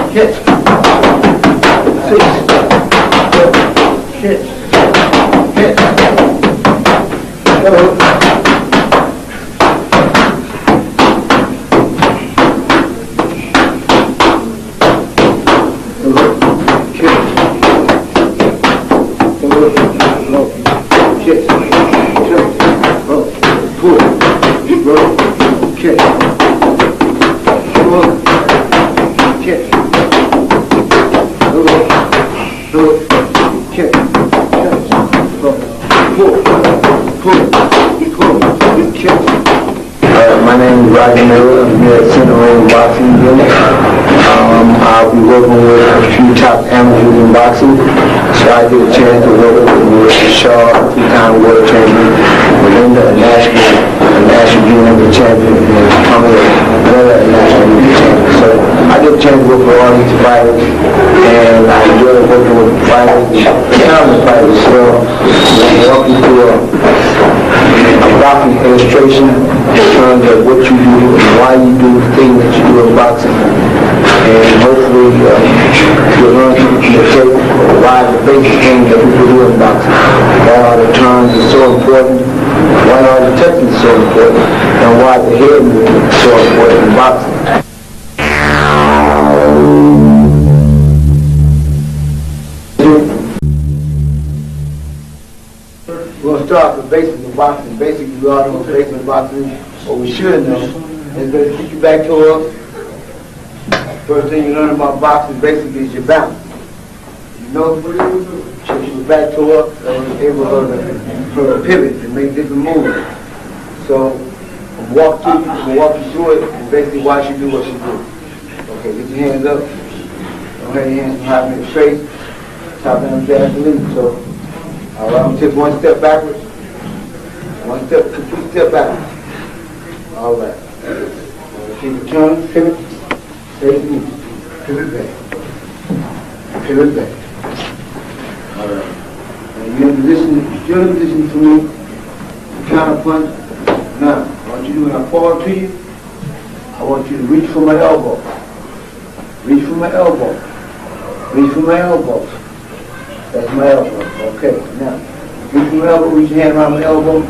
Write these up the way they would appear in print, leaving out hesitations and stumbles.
Hit. 6. Hit. Hit. Go. My name is Boxing Maba. I'm here at Center Ring Boxing Gym. I'll be working with a few top amateurs in boxing. So I get a chance to work with Shaw, two-time world champion, Melinda, a national junior champion, and Tommy, another national junior champion. So I get a chance to work with all these fighters, and I enjoy working with fighters, talented fighters. So I'm walking through a boxing illustration in terms of what you do and why you do the things that you do in boxing. And hopefully you'll learn to take why the basic things that people do in boxing. Why are the turns are so important, why are the techniques so important, and why the head movement is so important in boxing. We're going to start with basics of boxing. Basically, we all know basics of boxing, what we should know. It's going to take you back to us. First thing you learn about boxing basically is your balance. You know, so you back to up and able to pivot and make different moves. So I'm walk you through it and basically watch you do what you do. Okay, get your hands up. Don't have your hands behind your face. Top down Vaseline. So I'm going to take one step backwards. Complete step backwards. All right. Keep it turn, pivot. Face me. Pivot back. Pivot back. All right. And you're in position for me. Counter punch. Now, I want you to, when I fall to you, I want you to reach for my elbow. Reach for my elbow. Reach for my elbow. That's my elbow. Okay. Now, reach for my elbow. Reach your hand around my elbow.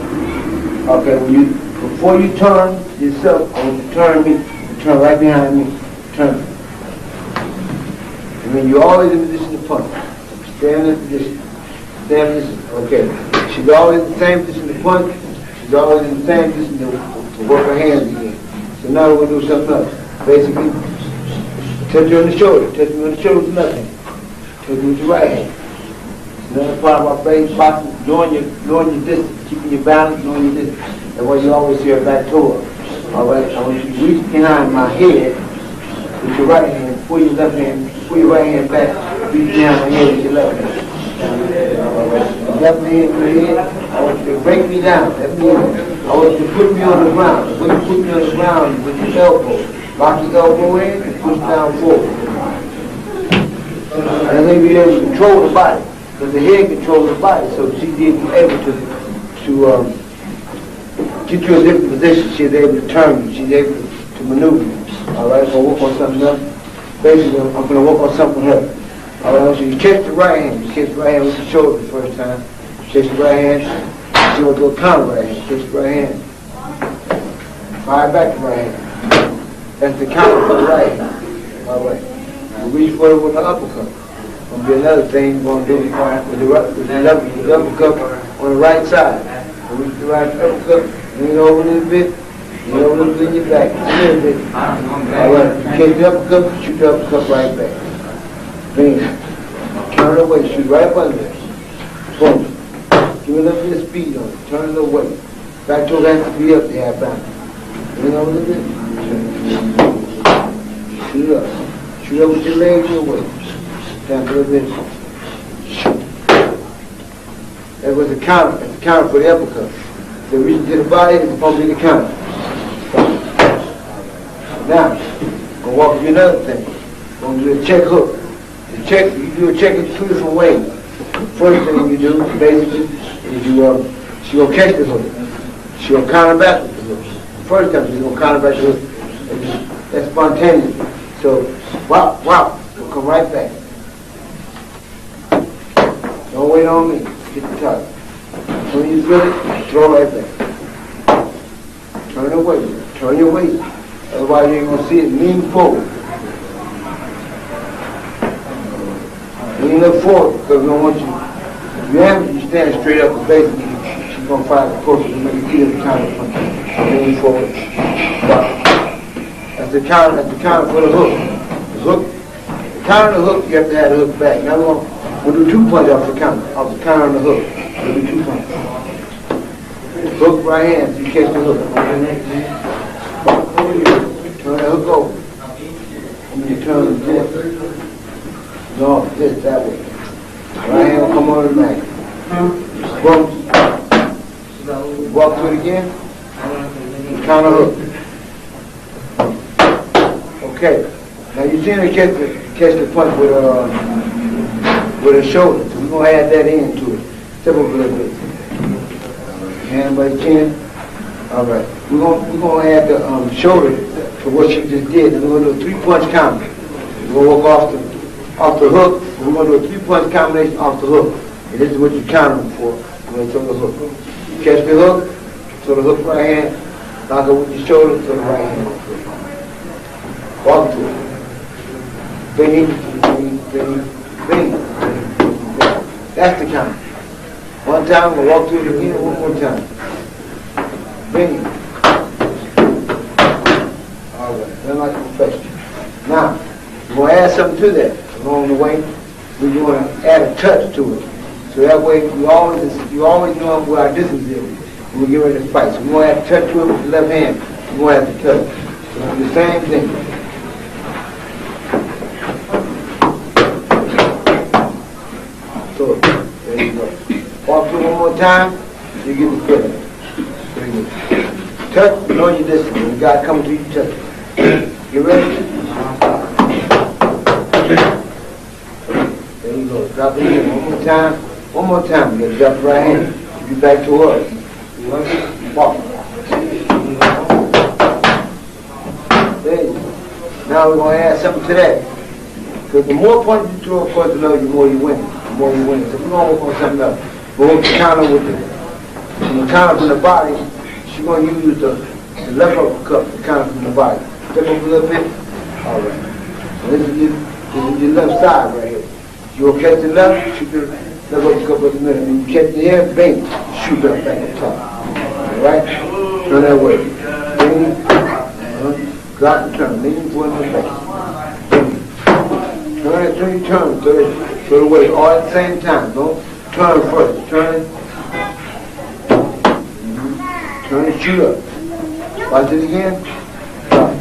Okay. Before you turn yourself, I want you to turn me. Turn right behind me. Turn. And then you're always in position to punch. Stay in this position. Stay in this position. Okay. She's always in the same position to punch. She's always in the same position to work her hands again. So now we're going to do something else. Basically, touch you on the shoulder. Touch me on the shoulder with nothing. Touch me with your right hand. Another part of our base boxing, knowing your distance, keeping your balance, knowing your distance. That's why you always hear a back toe up. All right, I want you to reach behind my head with your right hand, pull your left hand, pull your right hand back, reach behind my head with your left hand. All right, left hand in your head, I want you to break me down. That means I want you to put me on the ground. When you put me on the ground with your elbow, lock your elbow in and push down forward. And then you'll be able to control the body, because the head controls the body, so she's able to get you in a different position. She's able to turn you. She's able to maneuver you. All right, so we'll work on something else. Basically, I'm going to work on something else. All right, so you catch the right hand. You catch the right hand with the shoulder the first time. Catch the right hand. You want to do a counter right hand. Catch the right hand. Fire back the right hand. That's the counter for the right hand. All right. Now reach for it with the uppercut. Going to be another thing we're going to do with the uppercut on the right side. Reach the right uppercut. Lean over a little bit. Lean over a little bit in your back. A little bit. All right. You catch the uppercut, shoot the uppercut right back. Bing. Turn it away. Shoot right up under there. Boom. Give it a little bit of speed on it. Turn it away. Back toe has to be up there, balance. Lean over a little bit. Shoot it up. Shoot up with your legs your way. Down a little bit. That was the counter. That's the counter for the uppercut. The reach to the body is supposed to be the counter. Now, I'm going to walk you another thing. I'm going to do a check hook. You do a check in two different ways. First thing you do, basically, is you She gonna catch the hook. She gonna counter back with the hook. First time she's gonna counter back with the hook. That's spontaneous. So, whop, whop, we'll come right back. Don't wait on me. Get the top. When you feel it, throw right back. Turn away. Turn your weight. Otherwise you ain't gonna see it. Lean forward. Lean up forward because we don't want you. If you have it, you stand straight up and basically she's gonna fire the post and make you feel the counter punch. Lean forward. That's the counter for the hook. The hook. The counter and the hook, you have to have the hook back. Now we'll do 2 punches off the counter and the hook. We'll do 2 punches. Hook right hand, so you catch the hook. Turn the hook over. And you turn this. No, this, that way. Right hand will come on the mat. Walk to it again. Counter hook. Okay. Now you see her catch the punch with her shoulder. So we're gonna add that into it. Step up a little bit. Hand by the chin. All right. We're gonna add the shoulder to what she just did. And we're gonna do a 3-punch counter. We're gonna walk off the hook. We're gonna do a 3-punch combination off the hook. And this is what you counter them for. We're gonna throw the hook. Catch the hook. Throw the hook right hand. Knock it with your shoulder. Throw the right hand. Walk to it. Bing, bing, bing, bing. That's the count. One time, we'll walk through it again, one more time. Bing. All right, then like a professional. Now, we're going to add something to that. Along the way, we're going to add a touch to it. So that way, you always know where our distance is when we get ready to fight. So we're going to add a touch to it with the left hand. We're going to have to touch. So it's the same thing. So, there you go. Walk through one more time, you get the feeling. There you go. Touch, you know your distance. When God comes to you, touch. You ready? There you go. Drop it in one more time. One more time. You got to drop the right hand. Get back to us. Walk. There you go. Now we're going to add something to that. Because the more punches you throw, of course, the more you win. The more you win. So we're going to work on something else. We're going to counter with the counter from the body. She's going to use the left uppercut to counter from the body. Step up a little bit. All right. So this is your left side right here. You'll catch the left, shoot the left uppercut with the middle. When you catch the air, bang, shoot that back on top. All right? Turn that way. Bang, drop and turn. Lean forward and back. Turn it till you turn. Throw it away all at the same time. Don't turn first. Turn it. Turn and shoot up. Watch it again. Drop.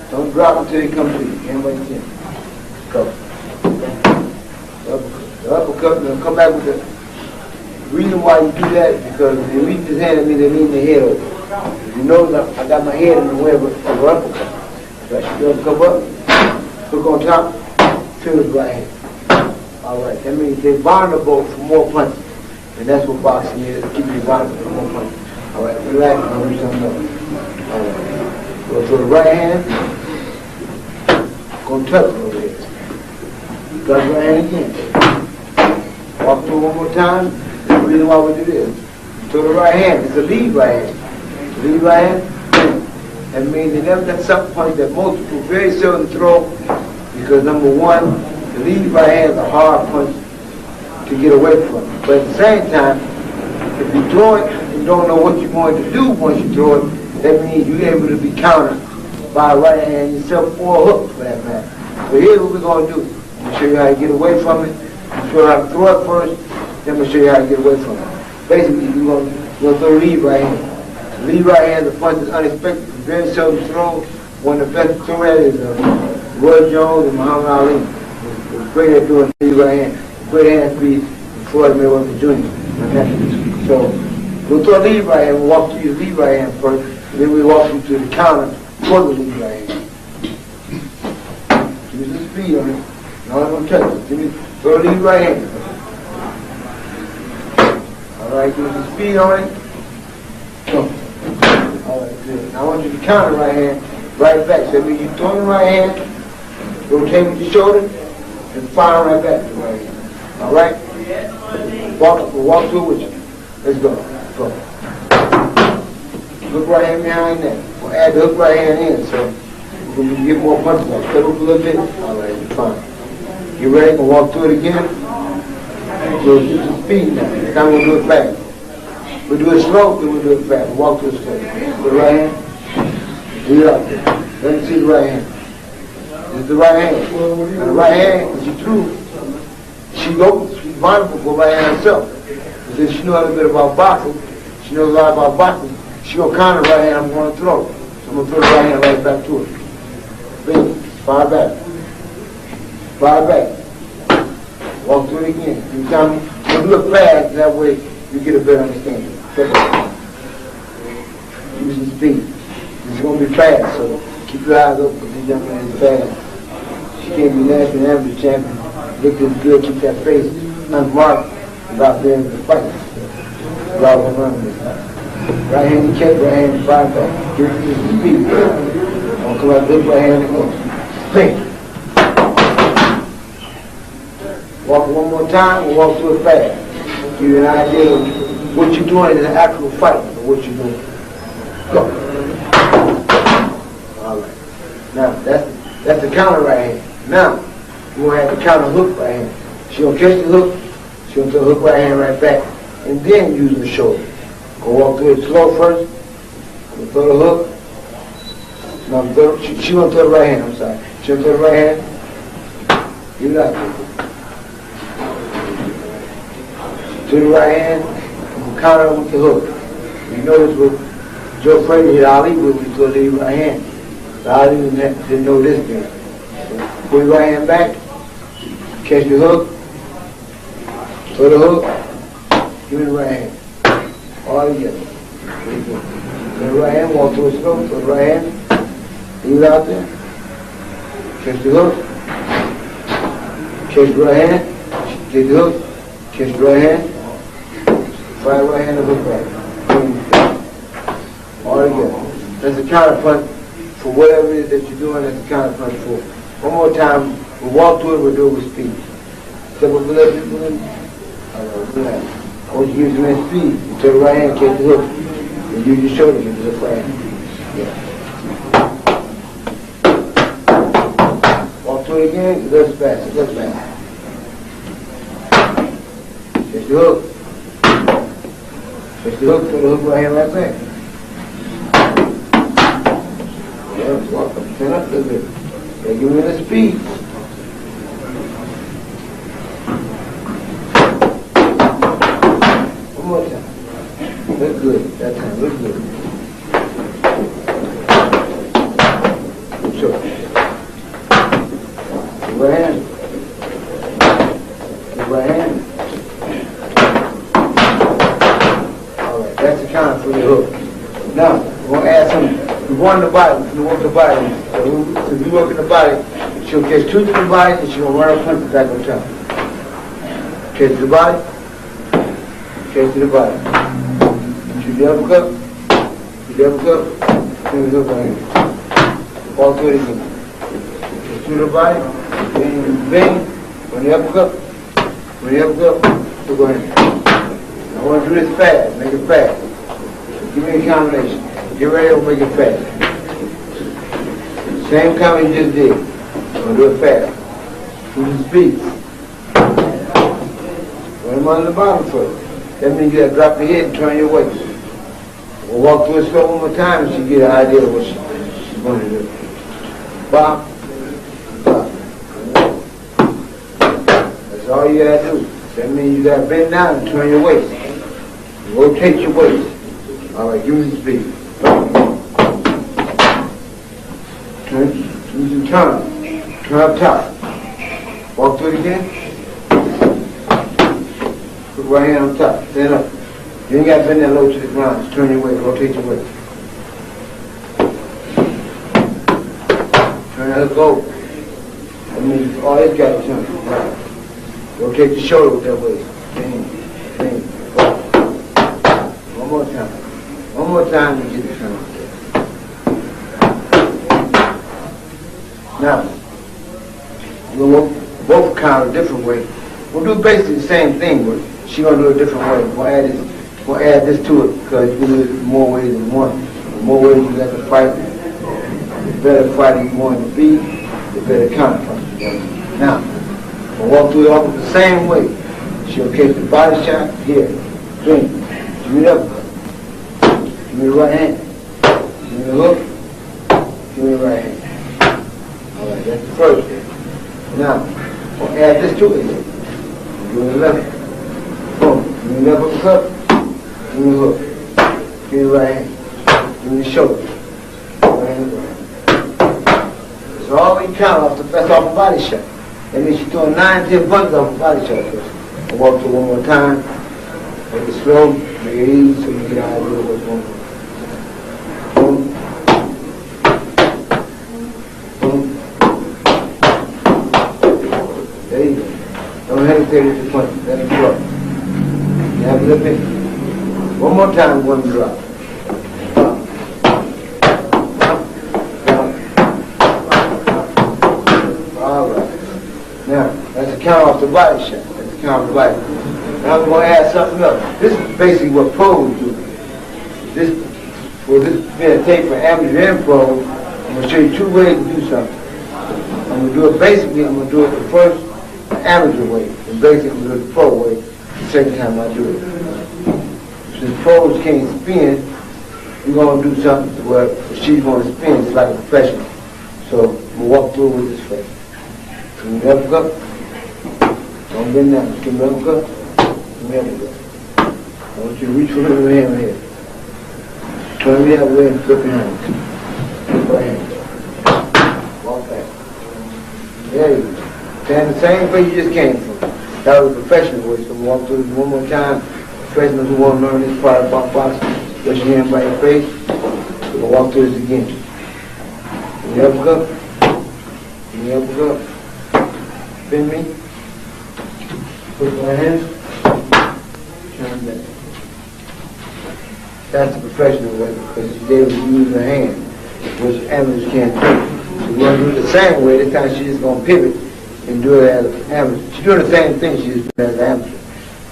Don't drop until you come to you. Hand by your chin. Go. The uppercut, and come back with the reason why you do that is because if they reach his hand, it means they lean their head over. If you notice, I got my head in the way of an uppercut. So I should be able to come up, hook on top, feel his right hand. All right, that means they're vulnerable for more punches. And that's what boxing is, keeping you vulnerable for more punches. All right, relax, I'll do something else. All right, go to the right hand, go touch it over there. Touch the right hand again. Walk through one more time. The reason why we do this. To the right hand, it's a lead right hand. Lead right hand, that means they never got something punch that most people very seldom throw because number one, the lead right hand is a hard punch to get away from. But at the same time, if you throw it and you don't know what you're going to do once you throw it, that means you're able to be countered by a right hand yourself or a hook for that matter. So here's what we're going to do. I'm going to show you how to get away from it. I'm show you how to throw it first, then I'm going to show you how to get away from it. Basically, you're going to throw the lead right hand. The lead right hand, the punch is unexpected, very seldom thrown. One of the best to throw at is Roy Jones and Muhammad Ali. It was great at doing lead right hand. Great hand speed before I Mayweather Jr. So we'll throw the lead right hand, we'll walk through your lead right hand first, and then we'll walk you to the counter for the lead right hand. Give me some speed on it. No, I'm going to touch it. Give me, throw the lead right hand. All All right, give me some speed on it. Go. All right, good. Now I want you to counter right hand, right back. So that means you throw the right hand, rotate with your shoulder, and fire right back to the right hand. All right? Walk through with you. Let's go. Go. Hook right hand behind that. We'll add the hook right hand in, so we can get more punches on. Step up a little bit. All right, you're fine. You ready? Gonna walk through it again. So get some speed now. Next time we'll do it fast. We'll do it slow, then we'll do it fast. Walk through it slow. The right hand. Do it out there. Let me see the right hand. This is the right hand. Now the right hand, when she threw, she's mindful for right hand herself. But since she knows a little bit about boxing, she knows a lot about boxing, she gonna counter the right hand I'm gonna throw. So I'm gonna throw the right hand right back to her. Bing, fire back. Fire back. Walk through it again. You tell me, you look fast, that way you get a better understanding. Use some speed. It's gonna be fast, so keep your eyes open because this young man is fast. She can't be national amateur champion. Look this good, keep that face unmarked without being able to fight. Without running this. Right hand catch, right hand fire back. Give it some speed. I'll come out this right hand and go. Bing. Walk one more time, we'll walk through it fast. Give you an idea of what you're doing in an actual fight, or what you're doing. Go. All right. Now, that's the counter right hand. Now, we're going to have the counter hook right hand. She's going to catch the hook, she's going to throw the hook right hand right back, and then use the shoulder. Go walk through it slow first. I'm going to throw the hook. Now, she's going to throw the right hand, I'm sorry. She's going to throw the right hand. Give it out there. To the right hand, and we'll counter with the hook. You notice what Joe Frazier hit Ali with when he threw the right hand. So Ali didn't know this game. So put your right hand back, catch the hook, throw the hook, give me the right hand. All together. Throw the right hand, walk to it slow, throw the right hand, leave it out there, catch the hook, catch the right hand, take the hook, catch the right hand, fire right hand and hook back. All together. That's a counter punch for whatever it is that you're doing, that's a counter punch for. One more time, we'll walk through it, we'll do it with speed. Step up a little bit. Relax. I want you to use your hand speed. You turn the right hand, catch the hook. And use your shoulder, get the hook right hand. Yeah. Walk through it again, less fast, less fast. Catch the hook. Catch the hook, throw the hook right hand right back. Yeah, walk up, turn up a little bit. Yeah, give me the speed. One more time. Look good, that time, look good. Sure. Right hand. Right hand. Alright, that's the counter for your hook. Now, we're going to add some. We want the body, we work the body. So if you work in the body, she'll catch two to the body and she'll run her punch back on top. Catch the body, catch to the body. Shoot the uppercut, bring the hook right here. Walk through it again. Catch to the body, bang, run the uppercut, hook right here. I want to do this fast, make it fast. Give me a combination. Get ready, we'll make it fast. Same comment you just did. We'll do it fast. Do the speed. Run them on the bottom first. That means you gotta drop your head and turn your waist. We'll walk through it slow one more time and she'll get an idea of what she's going to do. Bop. That's all you gotta do. That means you gotta bend down and turn your waist. Rotate your waist. Alright, give me the speed. Turn up top. Walk through it again. Put right hand on top. Stand up. You ain't got to bend that low to the ground. Just turn your weight. Rotate your weight. Turn that hook over. That means all it's got to turn. Right. Rotate the shoulder with that weight. Bang, bang. more time. One more time to get the turn. Now, we'll both count a different way. We'll do basically the same thing, but she's going to do it a different way. We'll add this to it because we'll do it more ways than one. The more ways you got to fight, the better fighter you want to be, the better counterpunch you got. Now, we'll walk through it all the same way. She'll catch the body shot, here, swing, give me the uppercut, give me the right hand, give me the hook, give me the right hand. All right, that's the first thing. Now, we'll add this to it. Give me the left hand. Boom, give me the left uppercut, give me the hook, give me the right hand, give me the shoulder, right hand, right hand. So all we count off that's off the body shot. That means she's throwing 9, 10 punches off the body shot first. I'll walk through one more time. Make it slow, make it easy so you get an idea of what's going on. Boom. Boom. There you go. Don't hesitate with your punches. Let it drop. You have a little bit. One more time, one drop. All right. Now, that's a count off the body shot. Now we're going to add something else. This is basically what pros do. This being a tape for amateur and pro, I'm going to show you 2 ways to do something. I'm going to do it basically, I'm going to do it the first amateur way, and basically I'm going to do it the pro way the second time I do it. Since pros can't spin, we're going to do something where she's going to spin just like a professional. So I'm going to walk through with this face. Give me the uppercut. Don't bend down. Give me the uppercut. Give me the uppercut. I want you to reach for the hand right here. Turn the other way and flip your hand. Flip right hand. Walk back. There you go. Stand the same place you just came from. That was a professional way. So walk through this one more time. Professionals who want to learn this part about boxing, put your hand by your face. We'll walk through this again. Give me the uppercut. Give me the uppercut. Spin me. Put my hand. Turn back. That's the professional way because she's able to use her hand, which amateurs can't do. So we're going to do it the same way. This time she's just going to pivot and do it as an amateur. She's doing the same thing she's doing as an amateur.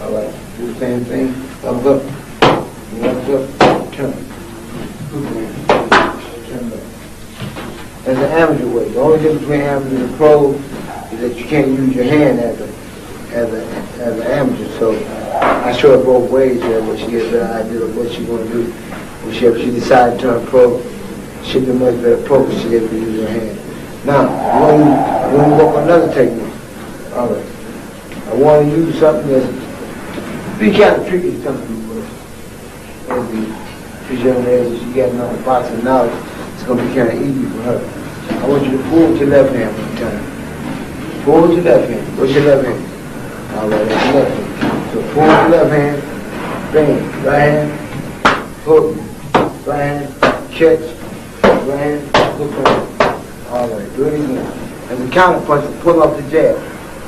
All right, do the same thing. Up, up, turn. Turn back. That's an amateur way. The only difference between amateur and pro is that you can't use your hand as an amateur. So I show her both ways here, but she gets a better idea of what she's going to do. If she decides to turn pro, she'll be much better pro because she's able to use her hand. Now, I want to work on another technique. All right. I want to use something that's be kind of tricky to some people. As this young lady, she got enough boxing knowledge, it's going to be kind of easy for her. I want you to pull with your left hand one time. Pull with your left hand. What's your left hand? All right, that's your left hand. So pull with your left hand, bang, right hand, hook, right hand, catch, right hand, hook, right hand. All right, do it again. As a counter punch, pull off the jab.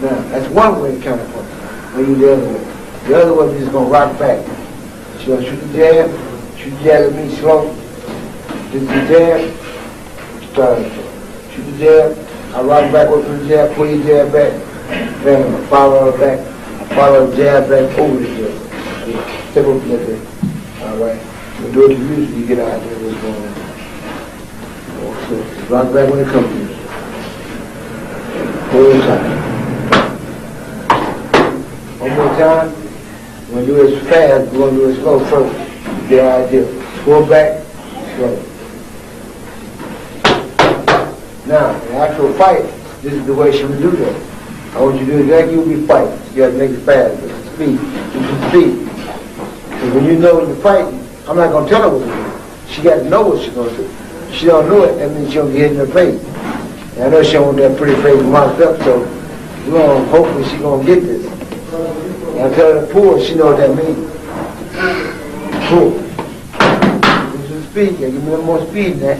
Now, that's one way to counter punch. When you do the other way. The other one, you're just going to rock back. She's going to shoot the jab at me slow. Shoot the jab, start. Shoot the jab, I rock backward from the jab, pull your jab back, bang, I follow her back, I follow the jab back over the jab. Step up like that. All right. We'll do it to you so you get an idea of what's going on. So, rock back when it comes to you. Pull it tight. One more time. We're going to do it fast, we're going to do it slow first. You get an idea. Pull back, slow. Now, in the actual fight, this is the way she would do that. I want you to do exactly what you fight. You got to make it fast, with speed. With speed. Because when you know when you're fighting, I'm not going to tell her what to do. She got to know what she's going to do. If she don't know it, that means she'll get hit in her face. And I know she don't want that pretty face marked up, so we're going to hopefully she's going to get this. And I tell her to pull, she knows what that means. Pull. Give me some speed. Yeah, give me a little more speed than that.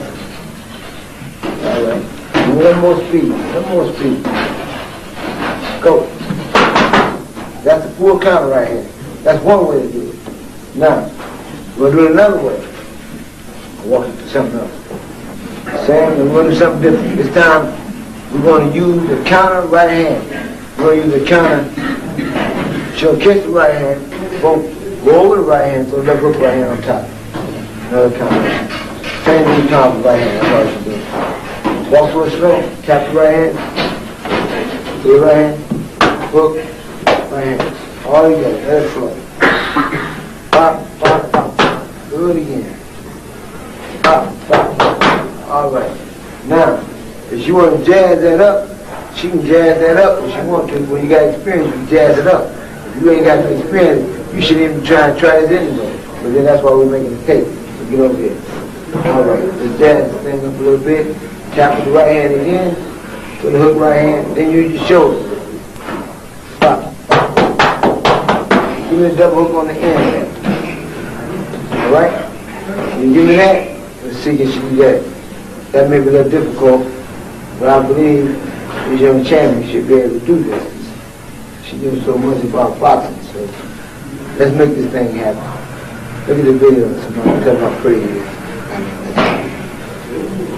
All right. Give me a little more speed. A little more speed. Go. That's the full counter right here. That's one way to do it. Now, We're going to do it another way. I walk you through something else. Sam, we're going to do something different. This time, we're going to use the counter right hand. We're going to use the counter. She'll catch the right hand, go over the right hand, so left hook right hand on top. Another counter. Same thing top of the right hand, that's all she's doing. Walk real slow, tap the right hand, to the right hand, hook, right hand. All together, let it flow. Pop, pop, pop. Do it again. Pop, pop, pop. All right. Now, if you want to jazz that up, she can jazz that up if she wants to. When you got experience, you can jazz it up. If you ain't got no experience, you shouldn't even try this anyway. But then that's why we're making the tape. So get over here. All right. Just jazz the thing up a little bit. Tap with the right hand again. To the hook right hand. Then use your shoulder. Pop. Give me a double hook on the end there. All right? You give me that. Let's see if she can get it. That may be a little difficult, but I believe this young champion should be able to do this. She knows so much about boxing, so let's make this thing happen. Look at the video and somebody tell how pretty it is.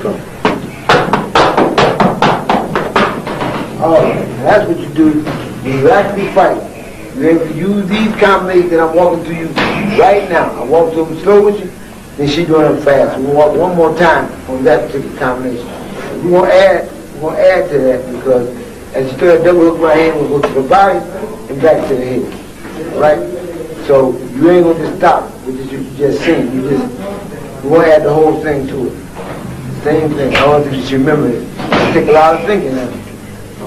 Come. Alright, that's what you do when you actually fight. You're able to use these combinations that I'm walking to you right now. I walk to them slow with you. Then she doing them fast. We'll walk one more time on that particular combination. We're gonna add to that because as you throw a double hook right hand, we'll go to the body and back to the head. Right? So you ain't gonna just stop with what you just seen. You wanna add the whole thing to it. Same thing. I want you to remember it. It take a lot of thinking now.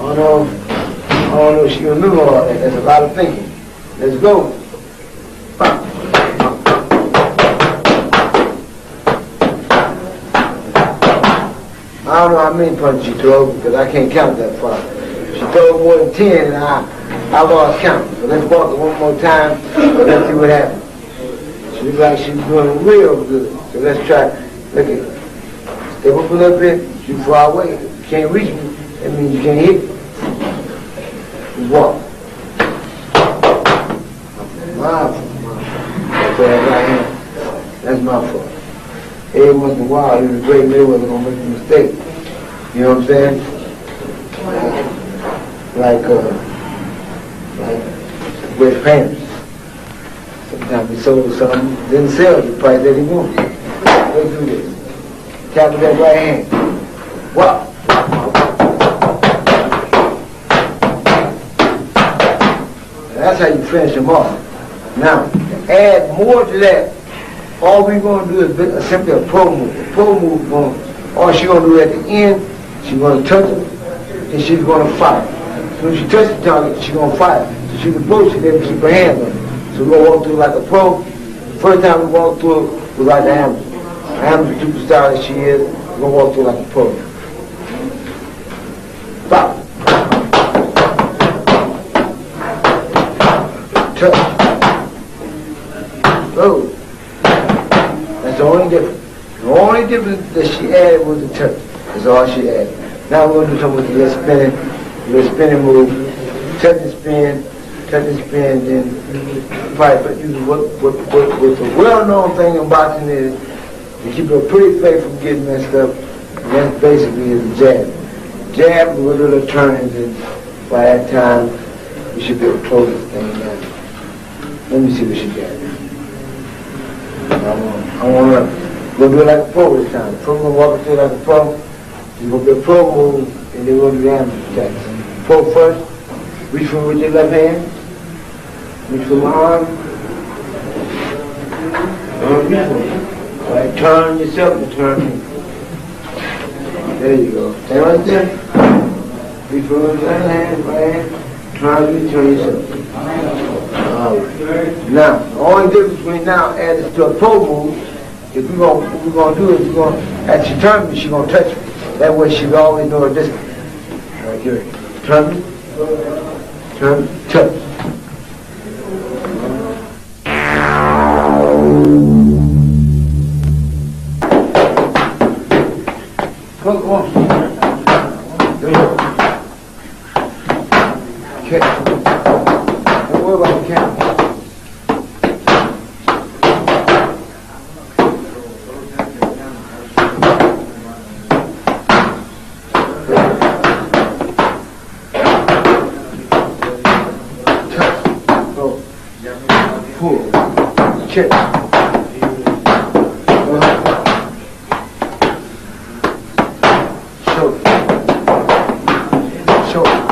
I don't know if she can remember all that. That's a lot of thinking. Let's go. I don't know how many punches she throw because I can't count that far. She throw more than 10 and I lost count. So let's walk it one more time and let's see what happens. She looks like she's doing real good. So let's try. Look at it. Step up a little bit. She's far away. If you can't reach me, that means you can't hit me. Just walk. My fault. That's all right here. That's my fault. Every once in a while, even the great Mayweather gonna make a mistake. You know what I'm saying? Like with parents. Sometimes he sold something, didn't sell the price that he wanted. Let's do this. Tap with that right hand. Walk. That's how you finish them off. Now, to add more to that, all we're going to do is simply a pro move. A pro move, all she's going to do at the end, she's going to touch it, and she's going to fire. So when she touches the target, she's going to fire. So she's supposed to be able to keep her hands on it. So we're going to walk through like a pro. First time we walk through it, we're like the amateur. The amateur superstar that she is, we're going to walk through like a pro. Stop. Touch. Go. That's the only difference. The only difference that she added was the touch. That's all she added. Now we're going to do something with the little spinning move. Touch and spin, then probably what the well-known thing in boxing is to keep a pretty face from getting messed up. And that's basically the jab. Jab with little turnings, and by that time we should be able to close this thing down. Let me see what she got. I want to we'll do it like a pro this time. The pro going to walk through like a pro. You're going to do a pro move, and then we'll do the amateur attacks. Pro first, reach for with your left hand. Reach for my arm. All right, turn yourself and turn me. There you go. Stay right there. Reach for with your left hand, right hand. Turn you, turn yourself. Now, the only difference between now and this to a pro move, if what we're going to do is as she turns me, she's going to touch me. That way she'll always know her distance. Right here. Turn me, touch. Come on. There you go. Okay. Don't worry about the camera. pull, kick. Shoulder. Shoulder.